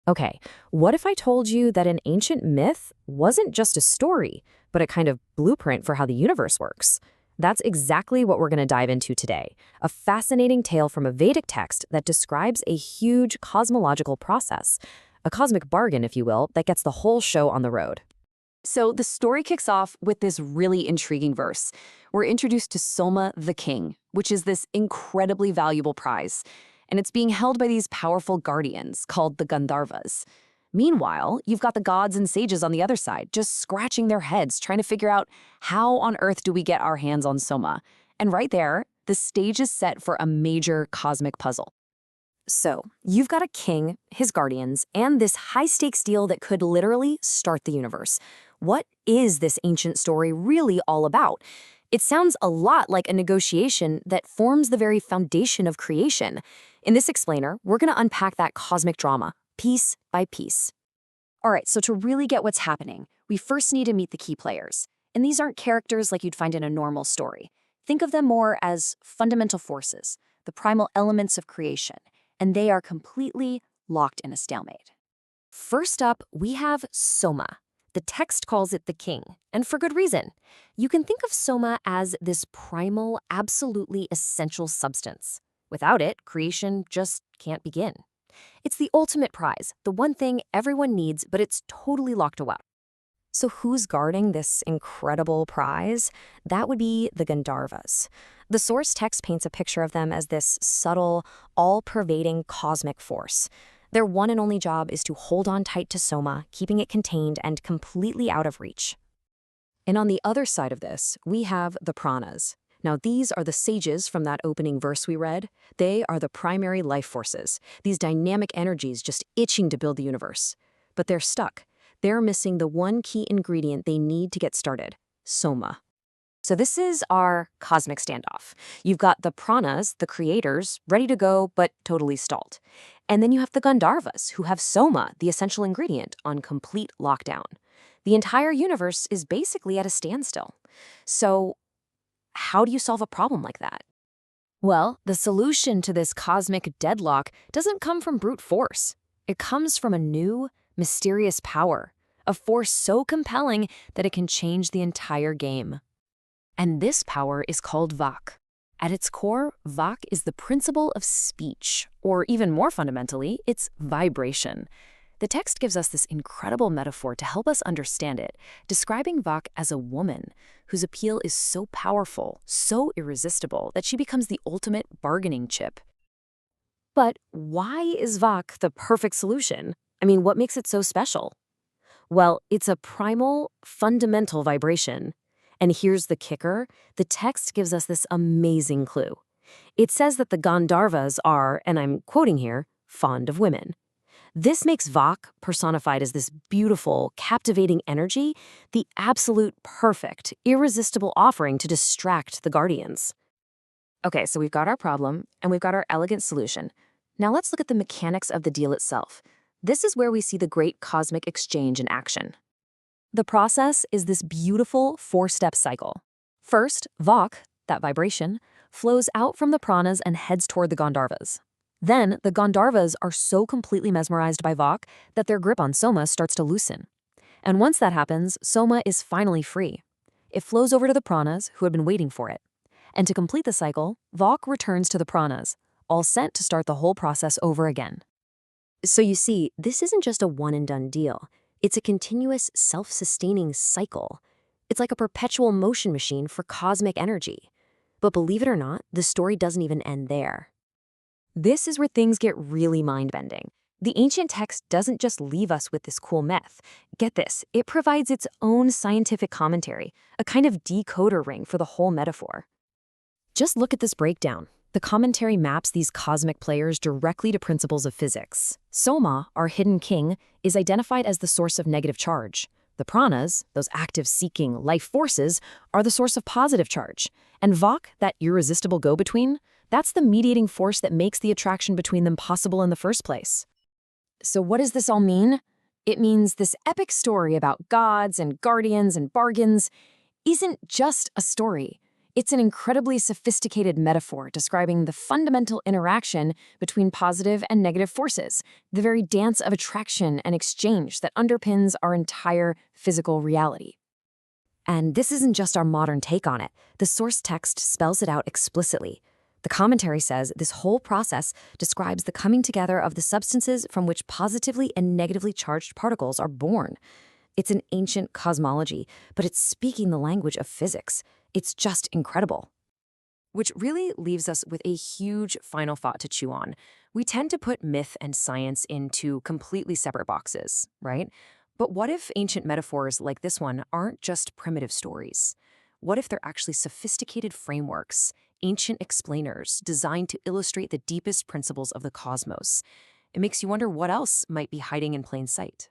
Okay, what if I told you that an ancient myth wasn't just a story, but a kind of blueprint for how the universe works? That's exactly what we're going to dive into today, a fascinating tale from a Vedic text that describes a huge cosmological process, a cosmic bargain, if you will, that gets the whole show on the road. So the story kicks off with this really intriguing verse. We're introduced to Soma the king, which is this incredibly valuable prize, and it's being held by these powerful guardians called the Gandharvas. Meanwhile, you've got the gods and sages on the other side, just scratching their heads, trying to figure out how on earth do we get our hands on Soma. And right there, the stage is set for a major cosmic puzzle. So, you've got a king, his guardians, and this high-stakes deal that could literally start the universe. What is this ancient story really all about? It sounds a lot like a negotiation that forms the very foundation of creation. In this explainer, we're going to unpack that cosmic drama, piece by piece. All right, so to really get what's happening, we first need to meet the key players. And these aren't characters like you'd find in a normal story. Think of them more as fundamental forces, the primal elements of creation, and they are completely locked in a stalemate. First up, we have Soma. The text calls it the king, and for good reason. You can think of Soma as this primal, absolutely essential substance. Without it, creation just can't begin. It's the ultimate prize, the one thing everyone needs, but it's totally locked away. So who's guarding this incredible prize? That would be the Gandharvas. The source text paints a picture of them as this subtle, all-pervading cosmic force. Their one and only job is to hold on tight to Soma, keeping it contained and completely out of reach. And on the other side of this, we have the Pranas. Now, these are the sages from that opening verse we read. They are the primary life forces, these dynamic energies just itching to build the universe. But they're stuck. They're missing the one key ingredient they need to get started, Soma. So this is our cosmic standoff. You've got the Pranas, the creators, ready to go, but totally stalled. And then you have the Gandharvas, who have Soma, the essential ingredient, on complete lockdown. The entire universe is basically at a standstill. So how do you solve a problem like that? Well, the solution to this cosmic deadlock doesn't come from brute force. It comes from a new, mysterious power, a force so compelling that it can change the entire game. And this power is called Vak. At its core, Vak is the principle of speech, or even more fundamentally, it's vibration. The text gives us this incredible metaphor to help us understand it, describing Vak as a woman whose appeal is so powerful, so irresistible, that she becomes the ultimate bargaining chip. But why is Vak the perfect solution? I mean, what makes it so special? Well, it's a primal, fundamental vibration. And here's the kicker. The text gives us this amazing clue. It says that the Gandharvas are, and I'm quoting here, fond of women. This makes Vak, personified as this beautiful, captivating energy, the absolute perfect, irresistible offering to distract the guardians. Okay, so we've got our problem, and we've got our elegant solution. Now let's look at the mechanics of the deal itself. This is where we see the great cosmic exchange in action. The process is this beautiful four-step cycle. First, Vak, that vibration, flows out from the Pranas and heads toward the Gandharvas. Then, the Gandharvas are so completely mesmerized by Vak that their grip on Soma starts to loosen. And once that happens, Soma is finally free. It flows over to the Pranas, who had been waiting for it. And to complete the cycle, Vak returns to the Pranas, all set to start the whole process over again. So you see, this isn't just a one-and-done deal. It's a continuous, self-sustaining cycle. It's like a perpetual motion machine for cosmic energy. But believe it or not, the story doesn't even end there. This is where things get really mind-bending. The ancient text doesn't just leave us with this cool myth. Get this, it provides its own scientific commentary, a kind of decoder ring for the whole metaphor. Just look at this breakdown. The commentary maps these cosmic players directly to principles of physics. Soma, our hidden king, is identified as the source of negative charge. The Pranas, those active-seeking life forces, are the source of positive charge. And Vak, that irresistible go-between, that's the mediating force that makes the attraction between them possible in the first place. So what does this all mean? It means this epic story about gods and guardians and bargains isn't just a story. It's an incredibly sophisticated metaphor describing the fundamental interaction between positive and negative forces, the very dance of attraction and exchange that underpins our entire physical reality. And this isn't just our modern take on it. The source text spells it out explicitly. The commentary says this whole process describes the coming together of the substances from which positively and negatively charged particles are born. It's an ancient cosmology, but it's speaking the language of physics. It's just incredible. Which really leaves us with a huge final thought to chew on. We tend to put myth and science into completely separate boxes, right? But what if ancient metaphors like this one aren't just primitive stories? What if they're actually sophisticated frameworks, ancient explainers designed to illustrate the deepest principles of the cosmos? It makes you wonder what else might be hiding in plain sight.